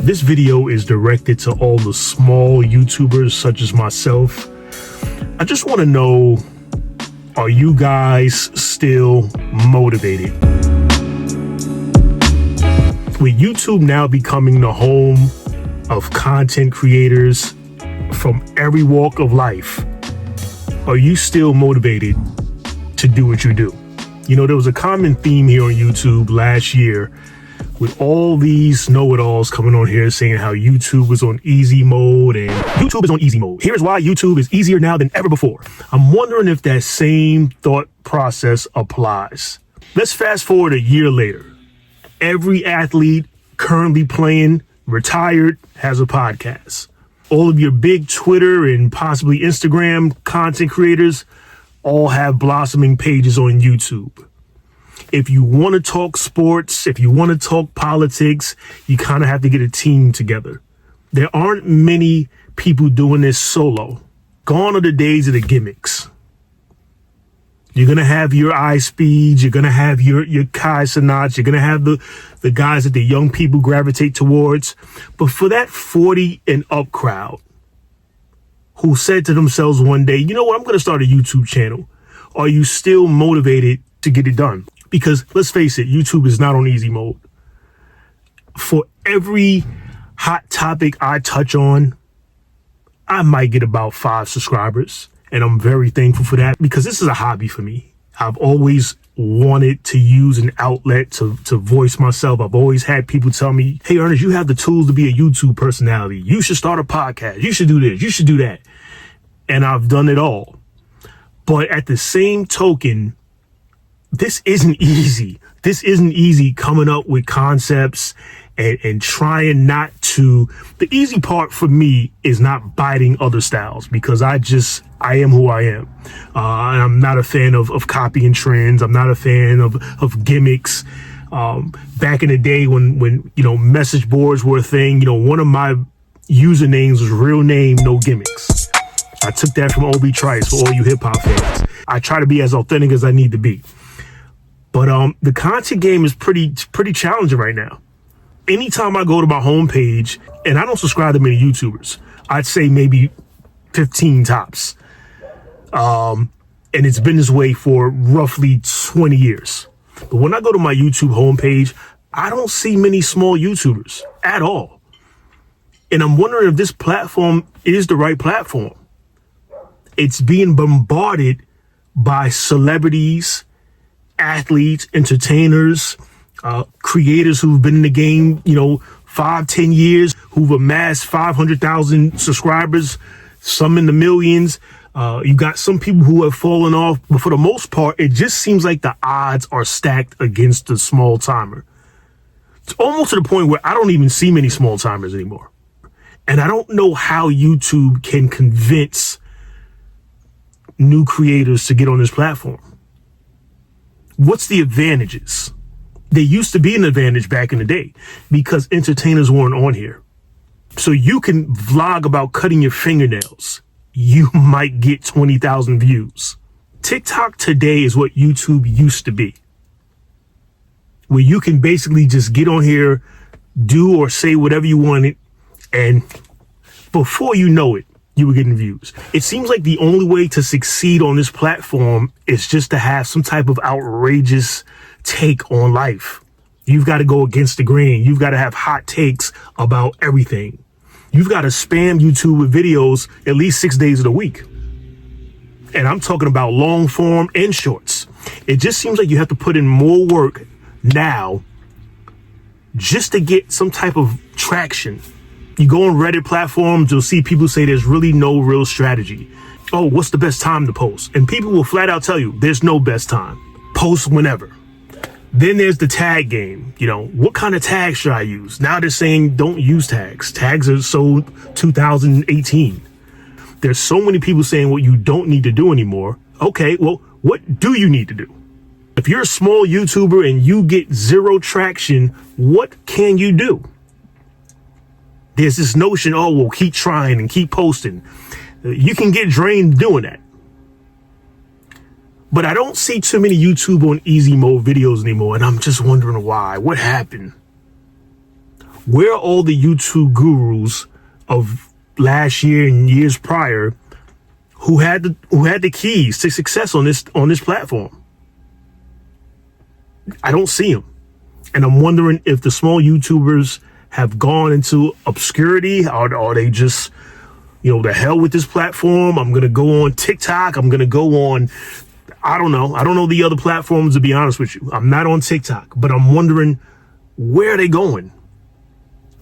This video is directed to all the small YouTubers such as myself. I just want to know, are you guys still motivated? With YouTube now becoming the home of content creators from every walk of life, are you still motivated to do what you do? You know, there was a common theme here on YouTube last year with all these know-it-alls coming on here saying how YouTube was on easy mode and YouTube is on easy mode. Here's why YouTube is easier now than ever before. I'm wondering if that same thought process applies. Let's fast forward a year later. Every athlete currently playing, retired, has a podcast. All of your big Twitter and possibly Instagram content creators all have blossoming pages on YouTube. If you want to talk sports, if you want to talk politics, you kind of have to get a team together. There aren't many people doing this solo. Gone are the days of the gimmicks. You're going to have your iSpeeds, you're going to have your Kai Cenats, you're going to have the guys that the young people gravitate towards. But for that 40 and up crowd who said to themselves one day, you know what, I'm going to start a YouTube channel. Are you still motivated to get it done? Because let's face it, YouTube is not on easy mode. For every hot topic I touch on, I might get about 5 subscribers. And I'm very thankful for that because this is a hobby for me. I've always wanted to use an outlet to voice myself. I've always had people tell me, hey, Ernest, you have the tools to be a YouTube personality. You should start a podcast. You should do this. You should do that. And I've done it all. But at the same token, this isn't easy. This isn't easy coming up with concepts and trying not to. The easy part for me is not biting other styles because I am who I am. And I'm not a fan of copying trends. I'm not a fan of gimmicks. Back in the day when message boards were a thing, one of my usernames was real name, no gimmicks. I took that from Obi Trice for all you hip hop fans. I try to be as authentic as I need to be. But the content game is pretty challenging right now. Anytime I go to my homepage, and I don't subscribe to many YouTubers, I'd say maybe 15 tops. And it's been this way for roughly 20 years. But when I go to my YouTube homepage, I don't see many small YouTubers at all. And I'm wondering if this platform is the right platform. It's being bombarded by celebrities, athletes, entertainers, creators who've been in the game, 5-10 years, who've amassed 500,000 subscribers, some in the millions. You got some people who have fallen off, but for the most part, it just seems like the odds are stacked against the small timer. It's almost to the point where I don't even see many small timers anymore. And I don't know how YouTube can convince new creators to get on this platform. What's the advantages? There used to be an advantage back in the day because entertainers weren't on here. So you can vlog about cutting your fingernails. You might get 20,000 views. TikTok today is what YouTube used to be, where you can basically just get on here, do or say whatever you wanted, and before you know it, you were getting views. It seems like the only way to succeed on this platform is just to have some type of outrageous take on life. You've got to go against the grain. You've got to have hot takes about everything. You've got to spam YouTube with videos at least 6 days of the week. And I'm talking about long form and shorts. It just seems like you have to put in more work now just to get some type of traction. You go on Reddit platforms, you'll see people say there's really no real strategy. Oh, what's the best time to post? And people will flat out tell you there's no best time. Post whenever. Then there's the tag game. What kind of tags should I use? Now they're saying don't use tags. Tags are so 2018. There's so many people saying what you don't need to do anymore. Okay, well, what do you need to do? If you're a small YouTuber and you get zero traction, what can you do? There's this notion, we'll keep trying and keep posting. You can get drained doing that. But I don't see too many YouTube on easy mode videos anymore, and I'm just wondering why. What happened? Where are all the YouTube gurus of last year and years prior who had the keys to success on this platform? I don't see them. And I'm wondering if the small YouTubers have gone into obscurity, or are they just, the hell with this platform? I'm going to go on TikTok. I'm going to go on, I don't know. I don't know the other platforms, to be honest with you. I'm not on TikTok, but I'm wondering, where are they going?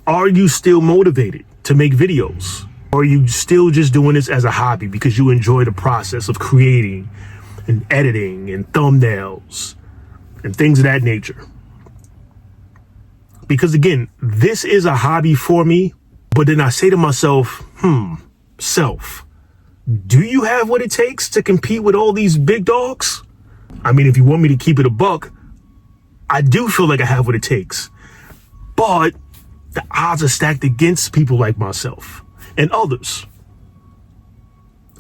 Are you still motivated to make videos? Or are you still just doing this as a hobby because you enjoy the process of creating and editing and thumbnails and things of that nature? Because again, this is a hobby for me, but then I say to myself, self, do you have what it takes to compete with all these big dogs? I mean, if you want me to keep it a buck, I do feel like I have what it takes, but the odds are stacked against people like myself and others.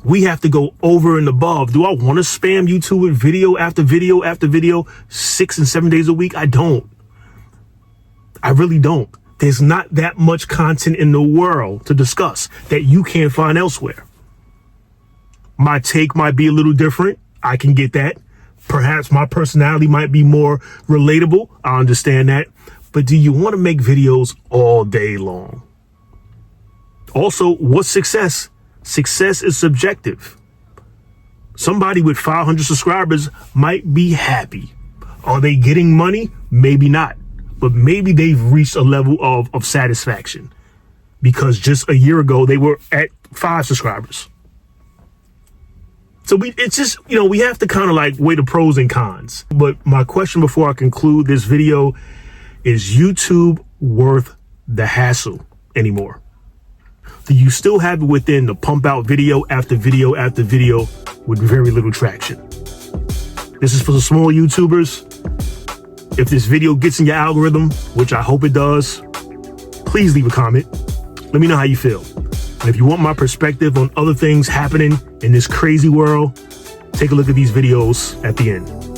We have to go over and above. Do I want to spam YouTube with video after video after video 6 and 7 days a week? I don't. I really don't. There's not that much content in the world to discuss that you can't find elsewhere. My take might be a little different. I can get that. Perhaps my personality might be more relatable. I understand that. But do you want to make videos all day long? Also, what's success? Success is subjective. Somebody with 500 subscribers might be happy. Are they getting money? Maybe not. But maybe they've reached a level of satisfaction because just a year ago they were at 5 subscribers. So it's just, we have to kind of like weigh the pros and cons. But my question before I conclude this video, is YouTube worth the hassle anymore? Do you still have it within to pump out video after video after video with very little traction? This is for the small YouTubers. If this video gets in your algorithm, which I hope it does, please leave a comment. Let me know how you feel. And if you want my perspective on other things happening in this crazy world, take a look at these videos at the end.